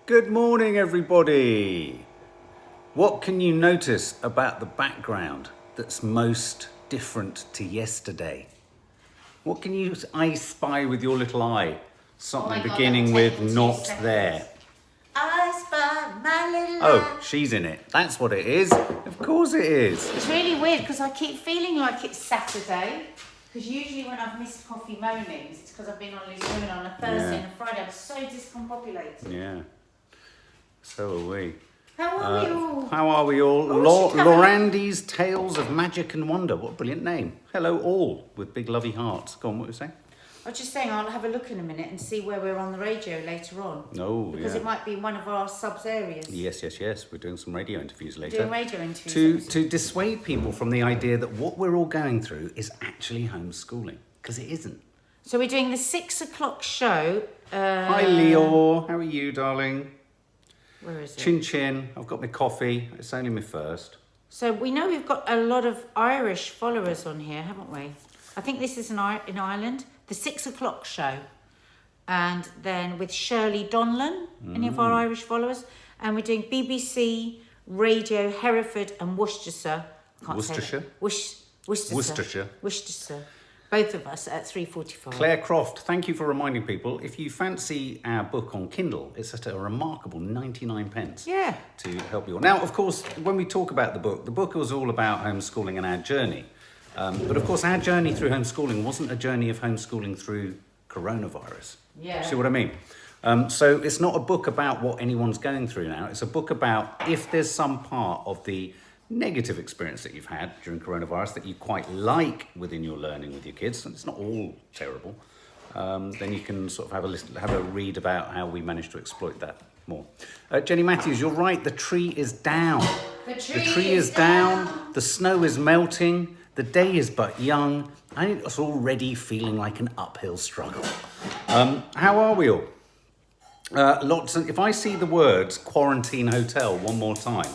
Good morning, everybody. What can you notice about the background that's most different to yesterday? What can you I spy with your little eye? Something beginning with not there. I spy my little Oh, she's in it. That's what it is. Of course it is. It's really weird because I keep feeling like it's Saturday. Because usually when I've missed coffee mornings, it's because I've been on Loose Women on a Thursday and a Friday. I'm so discombobulated. Yeah. So are we. How are we all? How are we all? Lorandy's Tales of Magic and Wonder. What a brilliant name. Hello all, with big lovey hearts. Go on, what were you saying? I was just saying I'll have a look in a minute and see where we're on the radio later on. Oh, because it might be one of our subs areas. Yes. We're doing some radio interviews later. Doing radio interviews. To dissuade people from the idea that what we're all going through is actually homeschooling. Because it isn't. So we're doing the 6 o'clock show. Hi, Leo. How are you, darling? Where is it? Chin chin. I've got my coffee. It's only my first. So we know we've got a lot of Irish followers on here, haven't we? I think this is in Ireland. The 6 o'clock show. And then with Shirley Donlan, any of our Irish followers. And we're doing BBC, Radio, Hereford and Worcestershire. Worcestershire? Worcestershire. Both of us at 3:45. Claire Croft, thank you for reminding people. If you fancy our book on Kindle, it's at a remarkable 99 pence. Yeah. To help you all. Now, of course, when we talk about the book was all about homeschooling and our journey. But of course, our journey through homeschooling wasn't a journey of homeschooling through coronavirus. Yeah. See what I mean? So it's not a book about what anyone's going through now. It's a book about if there's some part of the negative experience that you've had during coronavirus that you quite like within your learning with your kids, and it's not all terrible, then you can sort of have a read about how we managed to exploit that more. Jenny Matthews, you're right, the tree is down. The tree is down. The snow is melting. The day is but young, and it's already feeling like an uphill struggle. How are we all? If I see the words quarantine hotel one more time.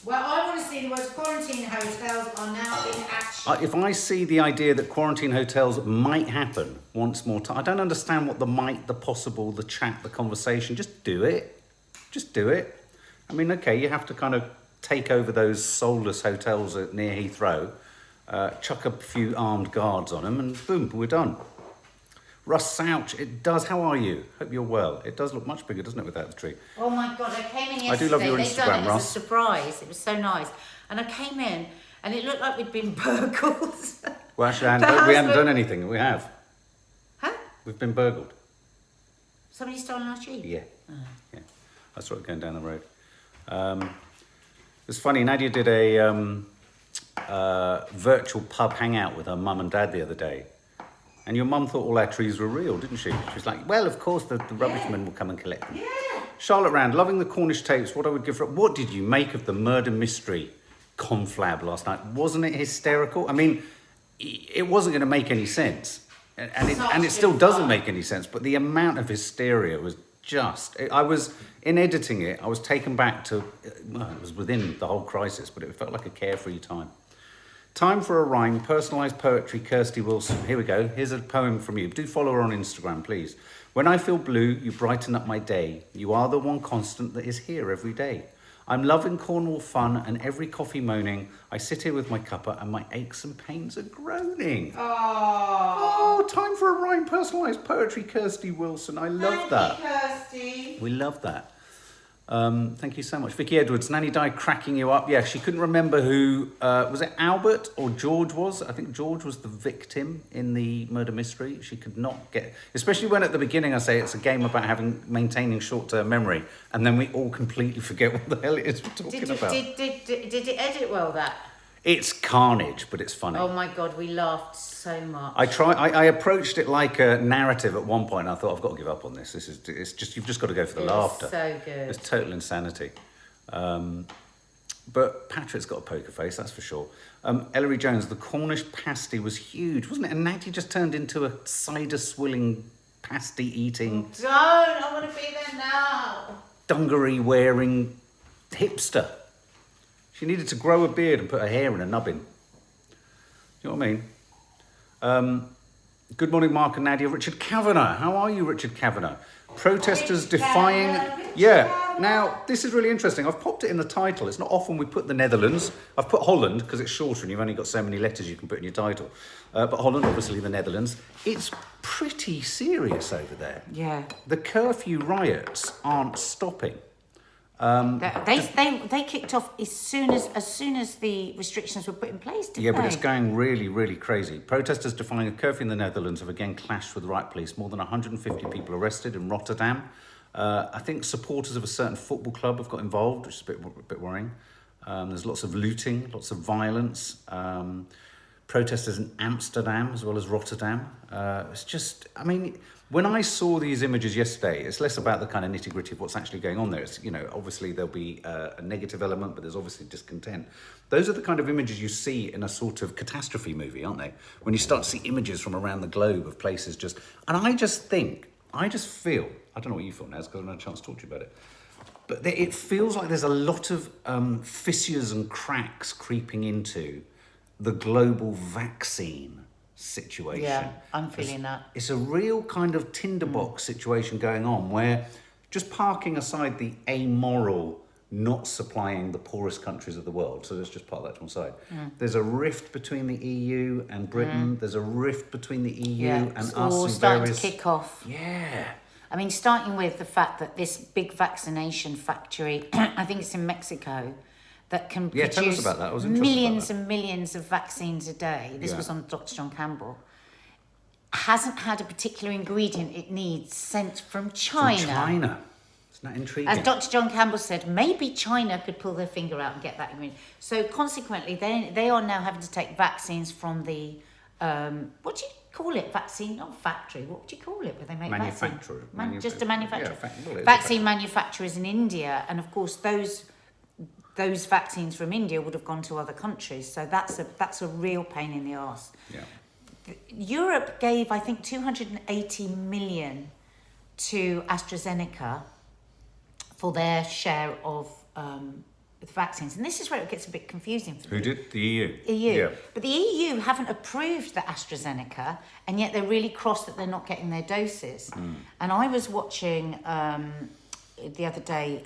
Well, I want to see the words quarantine hotels are now in action. If I see the idea that quarantine hotels might happen once more time, I don't understand what the might, the possible, the chat, the conversation. Just do it. Just do it. I mean, okay, you have to kind of take over those soulless hotels near Heathrow, chuck a few armed guards on them, and boom, we're done. Russ Souch, it does. How are you? Hope you're well. It does look much bigger, doesn't it, without the tree? Oh my God, I came in yesterday. I do love your They'd Instagram, done it Russ. as a surprise. It was so nice. And I came in and it looked like we'd been burgled. Well, actually, we hadn't done anything. We have. Huh? We've been burgled. Somebody stolen our tree? Yeah. Yeah. I saw it going down the road. It's funny, Nadia did a virtual pub hangout with her mum and dad the other day. And your mum thought all our trees were real, didn't she? She was like, well, of course, the rubbish men will come and collect them. Yeah. Charlotte Rand, loving the Cornish tapes, what I would give for it. What did you make of the murder mystery conflab last night? Wasn't it hysterical? I mean, it wasn't going to make any sense. And it still doesn't make any sense. But the amount of hysteria was just... I was, in editing it, I was taken back to... Well, it was within the whole crisis, but it felt like a carefree time. Time for a rhyme, personalised poetry, Kirsty Wilson. Here we go. Here's a poem from you. Do follow her on Instagram, please. When I feel blue, you brighten up my day. You are the one constant that is here every day. I'm loving Cornwall fun and every coffee moaning. I sit here with my cuppa and my aches and pains are groaning. Oh, time for a rhyme, personalised poetry, Kirsty Wilson. I love that. Thank you, Kirsty. We love that. Thank you so much. Vicky Edwards, Nanny Di cracking you up. Yeah, she couldn't remember who, was it Albert or George was? I think George was the victim in the murder mystery. She could not get, especially when at the beginning I say it's a game about maintaining short-term memory, and then we all completely forget what the hell it is we're talking about. Did it edit well, that? It's carnage, but it's funny. Oh my God, we laughed so much. I approached it like a narrative at one point, and I thought, I've got to give up on this. You've just got to go for the laughter. So good. It's total insanity. But Patrick's got a poker face, that's for sure. Ellery Jones, the Cornish pasty was huge, wasn't it? And Nadia just turned into a cider swilling, pasty eating, Don't, I want to be there now. dungaree wearing hipster. She needed to grow a beard and put her hair in a nubbin. You know what I mean? Good morning, Mark and Nadia. Richard Kavanagh. How are you, Richard Kavanagh? Protesters defying... Now, this is really interesting. I've popped it in the title. It's not often we put the Netherlands. I've put Holland because it's shorter and you've only got so many letters you can put in your title. But Holland, obviously the Netherlands. It's pretty serious over there. Yeah. The curfew riots aren't stopping. They kicked off as soon as the restrictions were put in place, didn't they? But it's going really, really crazy. Protesters defying a curfew in the Netherlands have again clashed with riot police. More than 150 people arrested in Rotterdam. I think supporters of a certain football club have got involved, which is a bit worrying. There's lots of looting, lots of violence. Protesters in Amsterdam as well as Rotterdam. It's just, I mean, when I saw these images yesterday, it's less about the kind of nitty-gritty of what's actually going on there. It's, obviously there'll be a negative element, but there's obviously discontent. Those are the kind of images you see in a sort of catastrophe movie, aren't they? When you start to see images from around the globe of places just... And I just feel, I don't know what you feel now, because I've not had a chance to talk to you about it, but it feels like there's a lot of fissures and cracks creeping into the global vaccine situation. Yeah, I'm feeling that. It's a real kind of tinderbox situation going on where, just parking aside the amoral not supplying the poorest countries of the world, so let's just park that to one side. There's a rift between the EU and Britain. There's a rift between the EU and us. All starting to kick off. Yeah. I mean, starting with the fact that this big vaccination factory, I think it's in Mexico, that can produce tell us about that. I was interested millions about that. and millions of vaccines a day. This was on Dr. John Campbell. Hasn't had a particular ingredient it needs sent from China. From China. Isn't that intriguing? As Dr. John Campbell said, maybe China could pull their finger out and get that ingredient. So consequently, they are now having to take vaccines from the, what do you call it? Vaccine, not factory. What would you call it where they make manufacturer. Just a manufacturer. Yeah, vaccine manufacturers in India. And of course, those vaccines from India would have gone to other countries. So that's a real pain in the arse. Yeah. Europe gave, I think, 280 million to AstraZeneca for their share of the vaccines. And this is where it gets a bit confusing for Who did? The EU? EU. Yeah. But the EU haven't approved the AstraZeneca, and yet they're really cross that they're not getting their doses. And I was watching the other day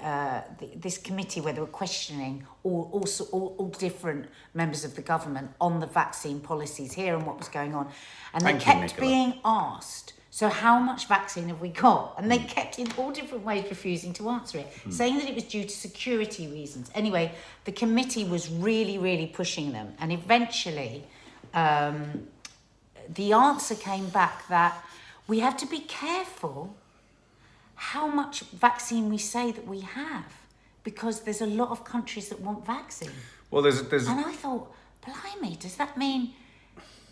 this committee where they were questioning all different members of the government on the vaccine policies here and what was going on. And they kept being asked, so how much vaccine have we got? And they kept in all different ways refusing to answer it, saying that it was due to security reasons. Anyway, the committee was really, really pushing them. And eventually, the answer came back that we have to be careful how much vaccine we say that we have, because there's a lot of countries that want vaccine. Well, there's... And I thought, blimey, does that mean...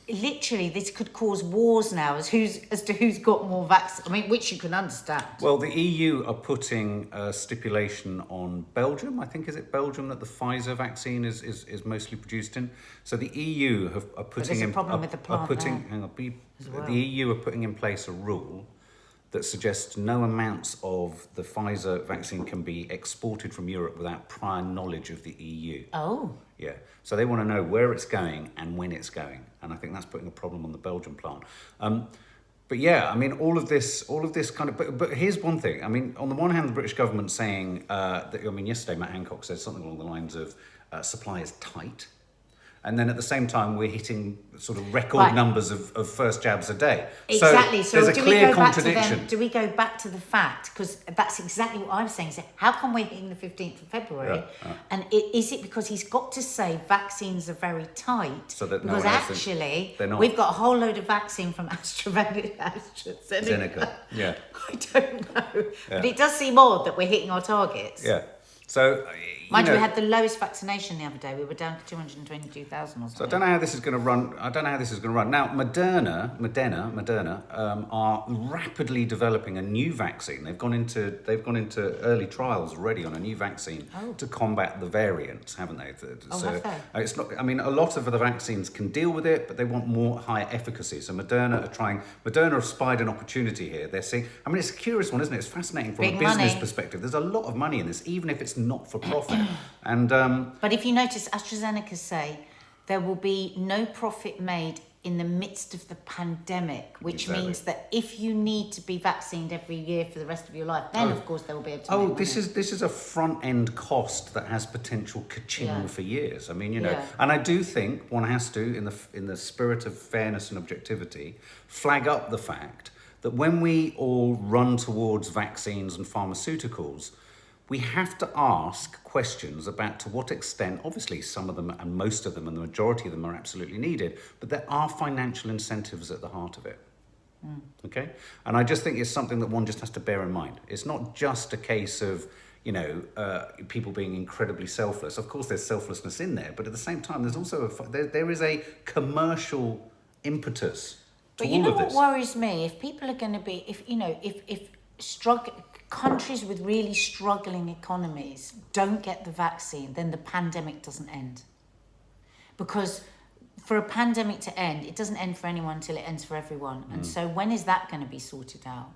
Literally, this could cause wars now as to who's got more vaccine. I mean, which you can understand. Well, the EU are putting a stipulation on Belgium. I think, is it Belgium that the Pfizer vaccine is mostly produced in? So the EU are putting there's a problem with the plant the EU are putting in place a rule that suggests no amounts of the Pfizer vaccine can be exported from Europe without prior knowledge of the EU. Oh. Yeah, so they want to know where it's going and when it's going, and I think that's putting a problem on the Belgian plant. But yeah, I mean, all of this kind of. But here's one thing. I mean, on the one hand, the British government saying that. I mean, yesterday Matt Hancock said something along the lines of supply is tight. And then at the same time, we're hitting sort of record numbers of first jabs a day. Exactly. So there's a clear contradiction. Do we go back to the fact, because that's exactly what I was saying. So how come we're hitting the 15th of February? And is it because he's got to say vaccines are very tight? So that because actually, they're not. We've got a whole load of vaccine from AstraZeneca. Yeah. I don't know. But it does seem odd that we're hitting our targets. Yeah. So, Mind you, we had the lowest vaccination the other day. We were down to 222,000 or something. So I don't know how this is going to run. Now, Moderna are rapidly developing a new vaccine. They've gone into early trials already on a new vaccine to combat the variants, haven't they? Have they? It's not. I mean, a lot of the vaccines can deal with it, but they want more higher efficacy. So Moderna have spied an opportunity here. They're seeing. I mean, it's a curious one, isn't it? It's fascinating from a business perspective. There's a lot of money in this, even if it's not for profit. And but if you notice, AstraZeneca say there will be no profit made in the midst of the pandemic, which Exactly. means that if you need to be vaccinated every year for the rest of your life, then of course they will be able to. Oh, make this money. is a front end cost that has potential ka-ching Yeah. for years. I mean, you know, Yeah. and I do think one has to, in the spirit of fairness and objectivity, flag up the fact that when we all run towards vaccines and pharmaceuticals, we have to ask questions about to what extent, obviously some of them and most of them and the majority of them are absolutely needed, but there are financial incentives at the heart of it. Okay? And I just think it's something that one just has to bear in mind. It's not just a case of, you know, people being incredibly selfless. Of course, there's selflessness in there, but at the same time, there's also there is a commercial impetus to But you all know of what this. worries me? If people are going to be, if countries with really struggling economies don't get the vaccine, then the pandemic doesn't end. Because for a pandemic to end, it doesn't end for anyone until it ends for everyone. And so when is that going to be sorted out?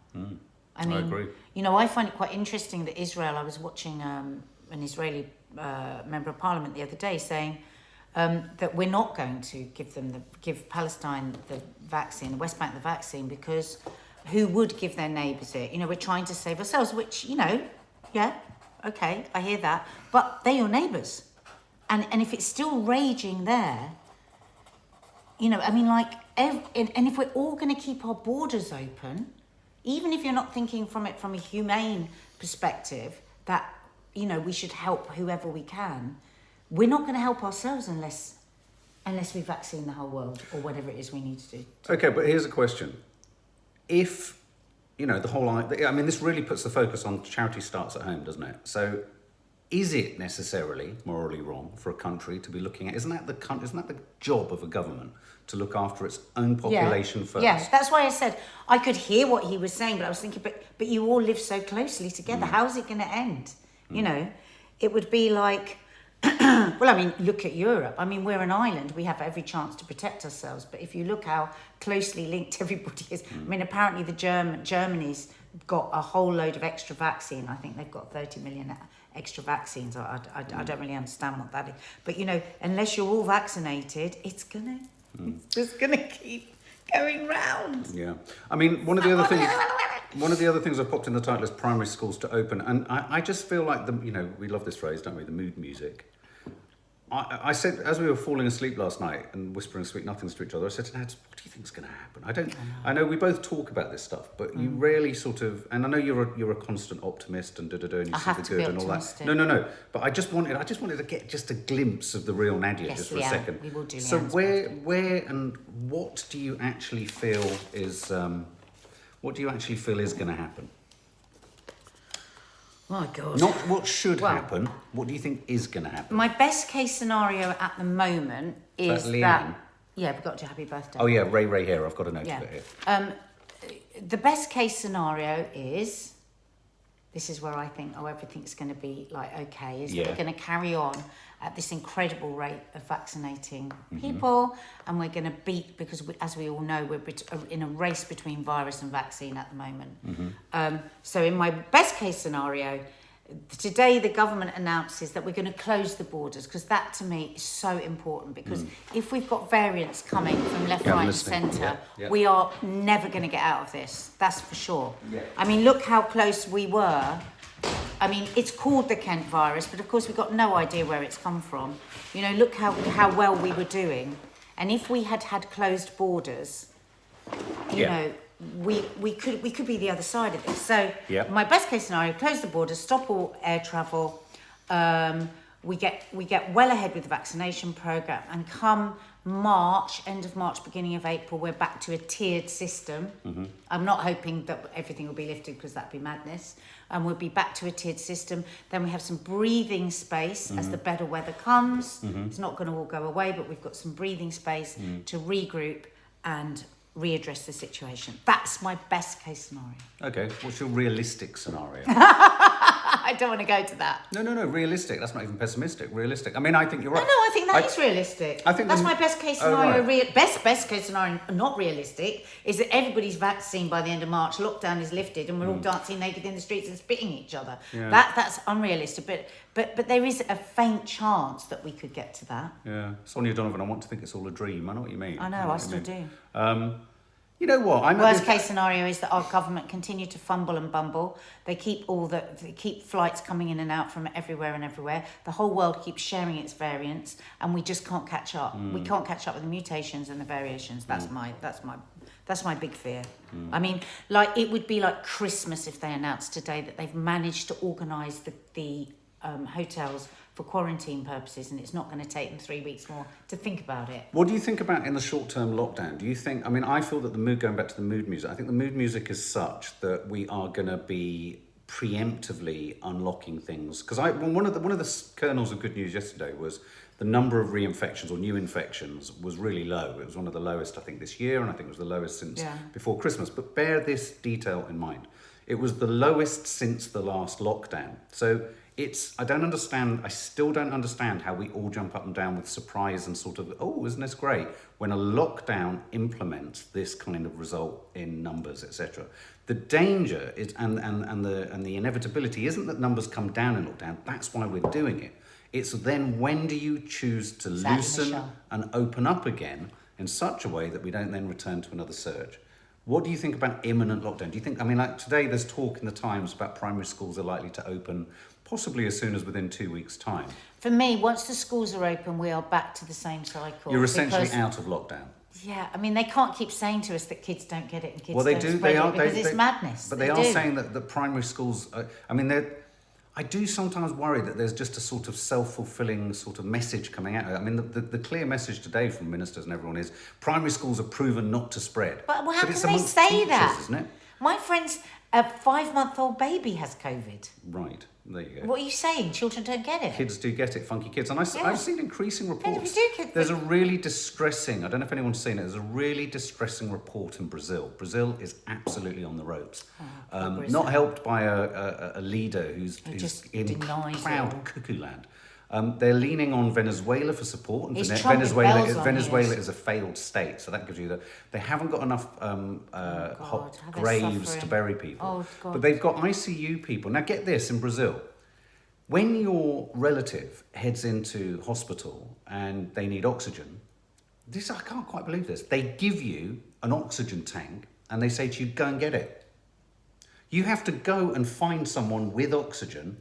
I mean, agree. you know, I find it quite interesting that Israel, I was watching an Israeli member of parliament the other day saying that we're not going to give Palestine the vaccine, the West Bank the vaccine, because who would give their neighbours it? You know, we're trying to save ourselves, which, you know, yeah, okay, I hear that. But they're your neighbours. And if it's still raging there, you know, I mean, like, and if we're all going to keep our borders open, even if you're not thinking from a humane perspective that, you know, we should help whoever we can, we're not going to help ourselves unless we vaccine the whole world or whatever it is we need to do. Okay, but here's a question. If, you know, I mean, this really puts the focus on charity starts at home, doesn't it? So is it necessarily morally wrong for a country to be looking at, isn't that the job of a government to look after its own population first? Yeah, that's why I said I could hear what he was saying, but I was thinking, but you all live so closely together. How's it going to end? You know, it would be like, well, I mean, look at Europe. I mean, we're an island. We have every chance to protect ourselves. But if you look how closely linked everybody is, I mean, apparently Germany's got a whole load of extra vaccine. I think they've got 30 million extra vaccines. I don't really understand what that is. But, you know, unless you're all vaccinated, it's just gonna keep going round. Yeah. I mean, one of the other things I've popped in the title is primary schools to open. And I just feel like you know, we love this phrase, don't we? The mood music. I said, as we were falling asleep last night and whispering sweet nothings to each other, I said to Nat, what do you think is going to happen? I know we both talk about this stuff, but you rarely sort of, and I know you're a constant optimist and and you see the good and all that. No. But I just wanted to get just a glimpse of the real NADIA just for a second. We will do. So where and what do you actually feel is going to happen? My God. Not what should happen. What do you think is going to happen? My best case scenario at the moment is Leanne. that... Yeah, we've got to happy birthday. Oh yeah, Ray here. I've got a note of it here. The best case scenario is... This is where I think, everything's going to be, like, okay, is that we're going to carry on at this incredible rate of vaccinating people, and we're going to beat, because as we all know, we're in a race between virus and vaccine at the moment. So in my best case scenario, today the government announces that we're going to close the borders, because that to me is so important, because if we've got variants coming from left, right and centre, we are never going to get out of this, that's for sure. I mean, look how close we were. I mean, it's called the Kent virus, but of course we've got no idea where it's come from. You know, look how well we were doing. And if we had closed borders, you know, we could be the other side of this. So my best case scenario, close the borders, stop all air travel. We get well ahead with the vaccination programme, and come March, end of March, beginning of April, we're back to a tiered system. I'm not hoping that everything will be lifted, because that'd be madness. And we'll be back to a tiered system. Then we have some breathing space as the better weather comes. It's not going to all go away, but we've got some breathing space to regroup and readdress the situation. That's my best case scenario. Okay, what's your realistic scenario? I don't want to go to that. No, realistic. That's not even pessimistic. Realistic. I mean, I think you're right. No, I think that is realistic. I think that's my best case scenario. right. Best case scenario, not realistic, is that everybody's vaccinated by the end of March. Lockdown is lifted, and we're all dancing naked in the streets and spitting each other. Yeah. That's unrealistic. But there is a faint chance that we could get to that. Yeah, Sonia Donovan. I want to think it's all a dream. I know what you mean. I know. I still do. You know what? Worst case scenario is that our government continue to fumble and bumble. They keep flights coming in and out from everywhere and everywhere. The whole world keeps sharing its variants, and we just can't catch up. We can't catch up with the mutations and the variations. That's my big fear. I mean, like, it would be like Christmas if they announced today that they've managed to organise the hotels for quarantine purposes, and it's not going to take them 3 weeks more to think about it. What do you think about in the short-term lockdown? Do you think, I mean, I feel that going back to the mood music, I think the mood music is such that we are going to be preemptively unlocking things. Because one of the kernels of good news yesterday was the number of reinfections or new infections was really low. It was one of the lowest, I think, this year, and I think it was the lowest since before Christmas. But bear this detail in mind. It was the lowest since the last lockdown. So I still don't understand how we all jump up and down with surprise and sort of, oh, isn't this great? When a lockdown implements this kind of result in numbers, etc. The danger is, and the inevitability isn't that numbers come down in lockdown. That's why we're doing it. It's then, when do you choose to loosen and open up again in such a way that we don't then return to another surge? What do you think about imminent lockdown? Do you think, I mean, like today there's talk in the Times about primary schools are likely to open possibly as soon as within 2 weeks' time. For me, once the schools are open, we are back to the same cycle. You're essentially out of lockdown. Yeah, I mean, they can't keep saying to us that kids don't get it and kids well, they don't do. spread They are, it because it's madness. But they are saying that the primary schools, I mean, I do sometimes worry that there's just a sort of self-fulfilling sort of message coming out. I mean, the clear message today from ministers and everyone is primary schools are proven not to spread. But how can they say teachers, that? Isn't it? My friend's a 5-month-old baby has COVID. Right. There you go. What are you saying? Children don't get it? Kids do get it, funky kids. And I've seen increasing reports. Yeah, there's a really distressing, I don't know if anyone's seen it, there's a really distressing report in Brazil. Brazil is absolutely on the ropes. Not helped by a leader who's in proud cuckoo land. They're leaning on Venezuela for support. And Venezuela is a failed state, so that gives you they haven't got enough hot graves to bury people. Oh, God. But they've got ICU people. Now get this, in Brazil, when your relative heads into hospital and they need oxygen, I can't quite believe this. They give you an oxygen tank and they say to you, go and get it. You have to go and find someone with oxygen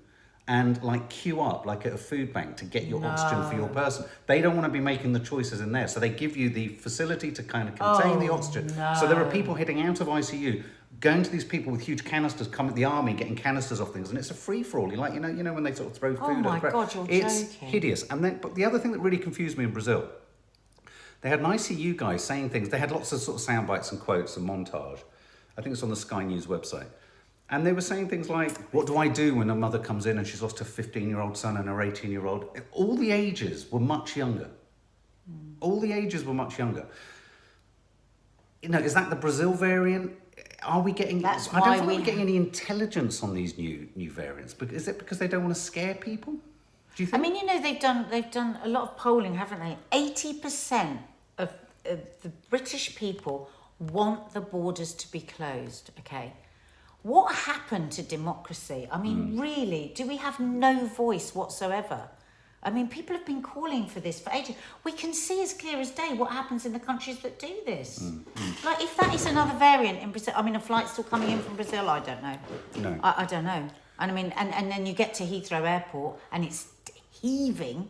and like queue up like at a food bank to get your oxygen for your person. They don't want to be making the choices in there. So they give you the facility to kind of contain the oxygen. No. So there are people heading out of ICU, going to these people with huge canisters, come at the army, getting canisters off things, and it's a free-for-all. You know when they sort of throw food Oh my at the God, you're It's joking. hideous. But the other thing that really confused me in Brazil, they had an ICU guy saying things. They had lots of sort of sound bites and quotes and montage. I think it's on the Sky News website. And they were saying things like, what do I do when a mother comes in and she's lost her 15-year-old son and her 18-year-old? All the ages were much younger. All the ages were much younger. You know, is that the Brazil variant? Are we getting... I don't think we're getting any intelligence on these new variants. Is it because they don't want to scare people? Do you think? I mean, you know, they've done a lot of polling, haven't they? 80% of the British people want the borders to be closed, okay? What happened to democracy? I mean, really, do we have no voice whatsoever? I mean, people have been calling for this for ages. We can see as clear as day what happens in the countries that do this. Like, if that is another variant in Brazil, I mean, a flight still coming in from Brazil, I don't know. No. I don't know. And I mean, and then you get to Heathrow Airport and it's heaving.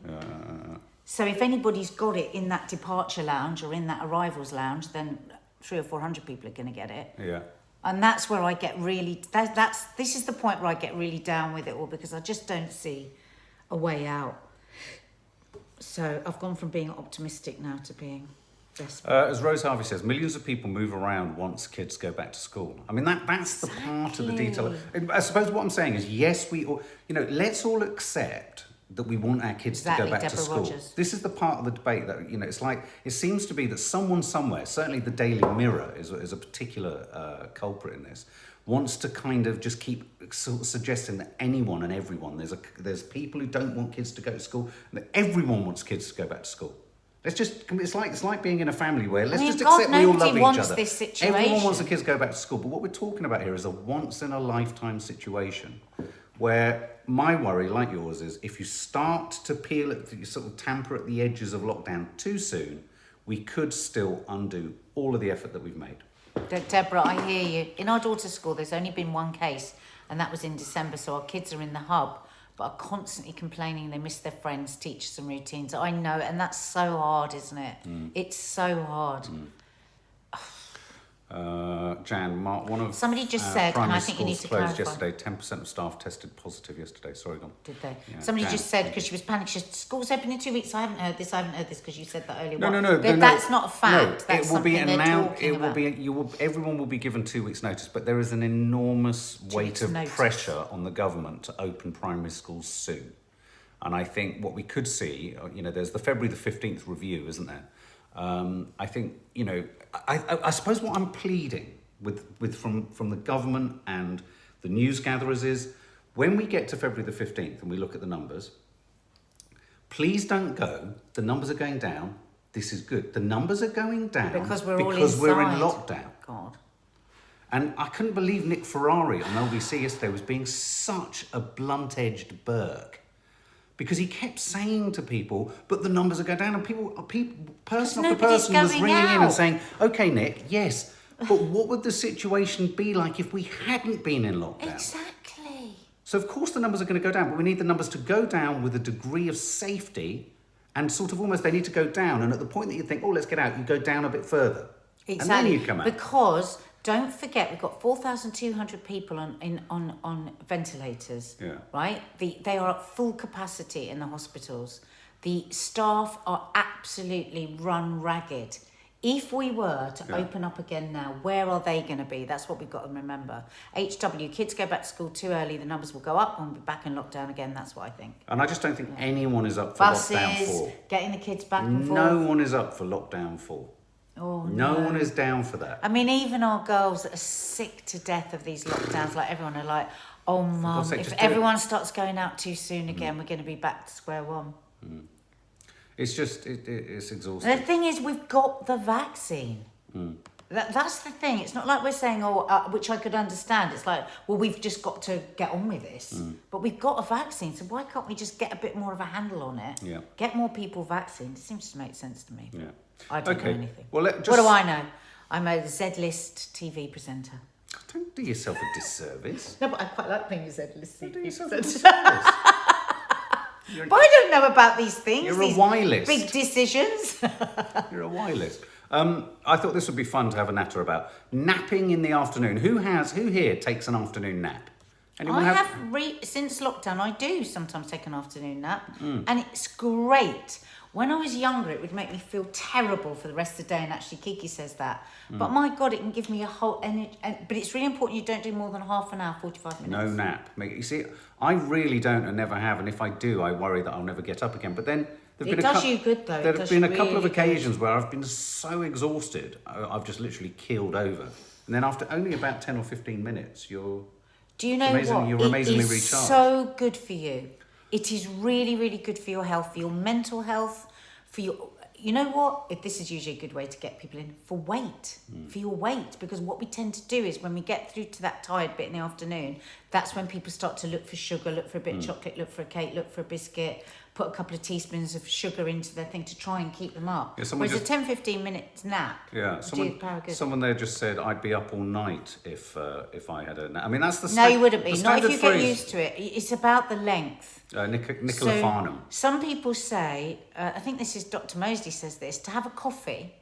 So if anybody's got it in that departure lounge or in that arrivals lounge, then 300 or 400 people are going to get it. Yeah. And that's where I get really, this is the point where I get really down with it all, because I just don't see a way out. So I've gone from being optimistic now to being desperate. As Rose Harvey says, millions of people move around once kids go back to school. I mean, that's the part of the detail. I suppose what I'm saying is, yes, let's all accept that we want our kids to go back to school. Rogers. This is the part of the debate that, it's like, it seems to be that someone somewhere, certainly the Daily Mirror is a particular culprit in this, wants to kind of just keep sort of suggesting that anyone and everyone, there's people who don't want kids to go to school, and that everyone wants kids to go back to school. It's like being in a family where let's just accept we all love each other. This situation. Everyone wants the kids to go back to school, but what we're talking about here is a once in a lifetime situation where my worry, like yours, is if you start to sort of tamper at the edges of lockdown too soon, we could still undo all of the effort that we've made. Deborah, I hear you. In our daughter's school, there's only been one case, and that was in December, so our kids are in the hub, but are constantly complaining they miss their friends, teachers and routines. I know, and that's so hard, isn't it? It's so hard. Jan, Mark, one of somebody just said, and I think you need to clarify. Yesterday, 10% of staff tested positive yesterday. Sorry, go on. Did they? Yeah, somebody Jan, just said, because she was panicked, she said, school's open in 2 weeks. I haven't heard this, because you said that earlier. No. That's not a fact. No, that's it will be announced. It will be. Everyone will be given 2 weeks' notice, but there is an enormous weight of pressure on the government to open primary schools soon. And I think what we could see, there's the February the 15th review, isn't there? I think, I suppose what I'm pleading with from the government and the news gatherers is, when we get to February the 15th and we look at the numbers, please don't go, the numbers are going down, this is good. The numbers are going down because we're in lockdown. God. And I couldn't believe Nick Ferrari on LBC yesterday was being such a blunt-edged Burke. Because he kept saying to people, but the numbers are going down, and person after person was ringing in and saying, okay, Nick, yes, but what would the situation be like if we hadn't been in lockdown? Exactly. So of course the numbers are going to go down, but we need the numbers to go down with a degree of safety, and sort of almost they need to go down, and at the point that you think, oh, let's get out, you go down a bit further. Exactly. And then you come out. Because don't forget, we've got 4,200 people on ventilators. Yeah. Right? They are at full capacity in the hospitals. The staff are absolutely run ragged. If we were to open up again now, where are they going to be? That's what we've got to remember. HW, kids go back to school too early, the numbers will go up and we'll be back in lockdown again. That's what I think. And I just don't think anyone is up for lockdown 4. Getting the kids back and forth. No one is up for lockdown 4. Oh, no one is down for that. I mean, even our girls that are sick to death of these lockdowns, like everyone are like, oh, Mum, if everyone starts going out too soon again, we're going to be back to square one. It's just, it's exhausting. The thing is, we've got the vaccine. That's the thing. It's not like we're saying, which I could understand. It's like, well, we've just got to get on with this. But we've got a vaccine, so why can't we just get a bit more of a handle on it? Yeah. Get more people vaccinated. It seems to make sense to me. Yeah. I don't know anything. Well, what do I know? I'm a Z-list TV presenter. Don't do yourself a disservice. No, but I quite like being a Z-list TV presenter. But I don't know about these things. You're a Y-list. Big decisions. You're a Y-list. I thought this would be fun to have a natter about. Napping in the afternoon. Who here takes an afternoon nap? Anyone since lockdown, I do sometimes take an afternoon nap. And it's great. When I was younger, it would make me feel terrible for the rest of the day, and actually Kiki says that. But my God, it can give me a whole energy. But it's really important you don't do more than half an hour, 45 minutes. No nap. You see, I really don't and never have, and if I do, I worry that I'll never get up again. But then it does you good, though. There have been a couple of occasions where I've been so exhausted, I've just literally keeled over. And then after only about 10 or 15 minutes, do you know what? You're amazingly recharged. It is so good for you. It is really, really good for your health, for your mental health, for your... You know what? This is usually a good way to get people in, for weight, for your weight. Because what we tend to do is when we get through to that tired bit in the afternoon, that's when people start to look for sugar, look for a bit of chocolate, look for a cake, look for a biscuit, put a couple of teaspoons of sugar into their thing to try and keep them up. Yeah, whereas a 10-15 minutes nap. Yeah, someone there just said I'd be up all night if I had a nap. I mean, that's the No, you wouldn't be. Not if you get used to it. It's about the length. Nicola Farnham. Some people say, I think this is Dr. Mosley says this, to have a coffee,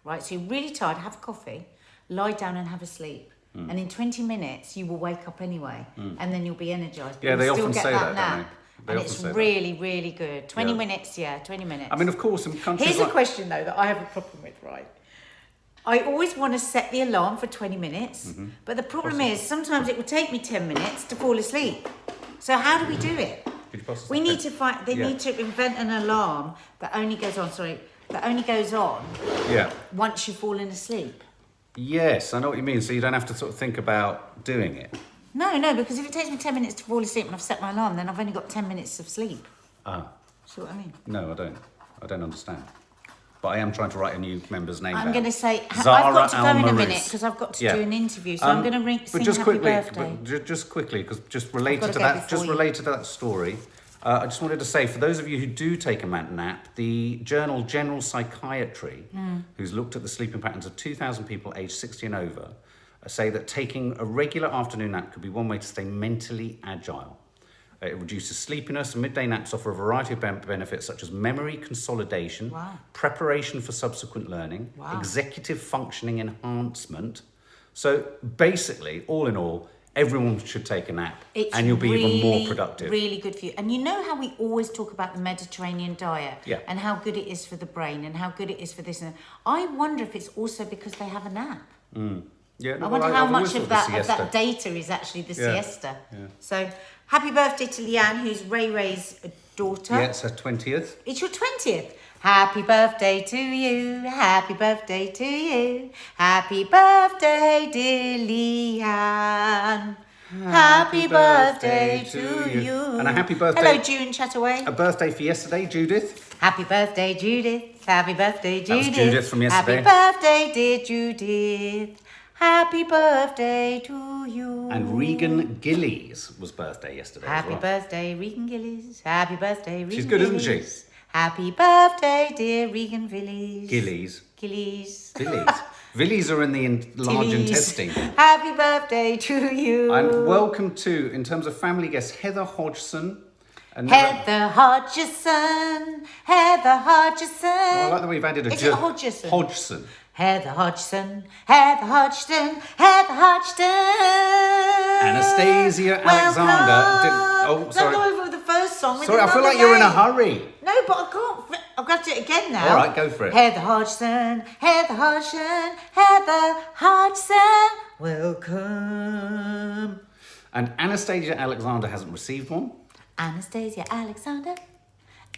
right? So you're really tired, have a coffee, lie down and have a sleep. And in 20 minutes, you will wake up anyway. And then you'll be energised. Yeah, they often say that, nap. don't they? And it's really, really good. 20 minutes, 20 minutes. I mean, of course, in countries Here's a question, though, that I have a problem with, right? I always want to set the alarm for 20 minutes. But the problem is, sometimes it will take me 10 minutes to fall asleep. So how do we do it? We need to find... They need to invent an alarm that only goes on, once you've fallen asleep. Yes, I know what you mean. So you don't have to sort of think about doing it. No, because if it takes me 10 minutes to fall asleep and I've set my alarm, then I've only got 10 minutes of sleep. Ah. See what I mean? No, I don't. I don't understand. But I am trying to write a new member's name down. I'm going to say, I've Zara got to go in a Al-Marous. minute because I've got to do an interview. So I'm going to sing but just happy quickly, birthday. just quickly, because just related gotta to go that, before just you. related to that story, I just wanted to say, for those of you who do take a nap, the journal General Psychiatry, who's looked at the sleeping patterns of 2,000 people aged 60 and over, say that taking a regular afternoon nap could be one way to stay mentally agile. It reduces sleepiness, and midday naps offer a variety of benefits such as memory consolidation, preparation for subsequent learning, executive functioning enhancement. So basically, all in all, everyone should take a nap and you'll be even more productive. Really good for you. And you know how we always talk about the Mediterranean diet and how good it is for the brain and how good it is for this. And I wonder if it's also because they have a nap. Yeah, no, I wonder I've how always much of thought that data is actually the siesta. Yeah. So happy birthday to Leanne, who's Ray Ray's daughter. Yeah, it's her 20th. It's your 20th. Happy birthday to you. Happy birthday to you. Happy birthday, dear Leanne. Happy birthday to you. And a happy birthday. Hello, June Chataway. A birthday for yesterday, Judith. Happy birthday, Judith. Happy birthday, Judith. That was Judith from yesterday. Happy birthday, dear Judith. Happy birthday to you. And Regan Gillies was birthday yesterday Happy as well. birthday, Regan Gillies. Happy birthday, Regan She's good, isn't she? Gillies. Happy birthday, dear Regan Villies. Gillies. Gillies. Villies. Villies are in the large Tillies. intestine. Happy birthday to you. And welcome to, in terms of family guests, Heather Hodgson. And Heather Hodgson. Heather Hodgson. I like the way you've added a Is it Hodgson? Hodgson. Heather Hodgson, Heather Hodgson, Heather Hodgson. Anastasia Alexander. Don't go over with the first song. Sorry, I feel like you're in a hurry. No, but I can't. I've got to do it again now. All right, go for it. Heather Hodgson, Heather Hodgson, Heather Hodgson. Welcome. And Anastasia Alexander hasn't received one. Anastasia Alexander,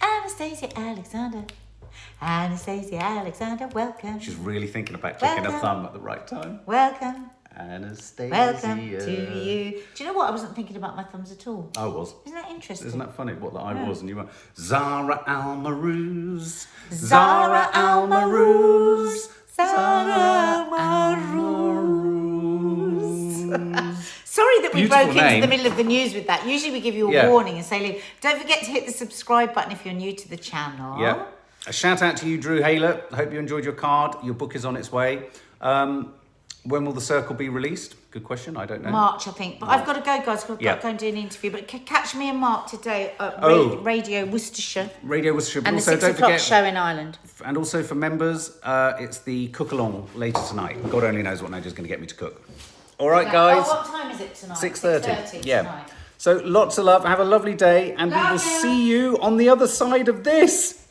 Anastasia Alexander. Anastasia Alexander, welcome. She's really thinking about clicking her thumb at the right time. Welcome. Anastasia. Welcome to you. Do you know what? I wasn't thinking about my thumbs at all. I was. Isn't that interesting? Isn't that funny? What that I was and you were. Zara Al-Marous. Zara Al-Marous. Zara Sorry that we Beautiful broke name. into the middle of the news with that. Usually we give you a warning and say, "Look, don't forget to hit the subscribe button if you're new to the channel." Yeah. A shout out to you, Drew Haler. I hope you enjoyed your card. Your book is on its way. When will The Circle be released? Good question. I don't know. March, I think. But I've got to go, guys. I've got to go and do an interview. But catch me and Mark today at Radio Worcestershire. Radio Worcestershire. And also, the 6 o'clock show in Ireland. And also for members, it's the cook-along later tonight. God only knows what Nadia's going to get me to cook. All right, guys. Oh, what time is it tonight? 6:30. Yeah. Tonight. So lots of love. Have a lovely day. And we will see you on the other side of this.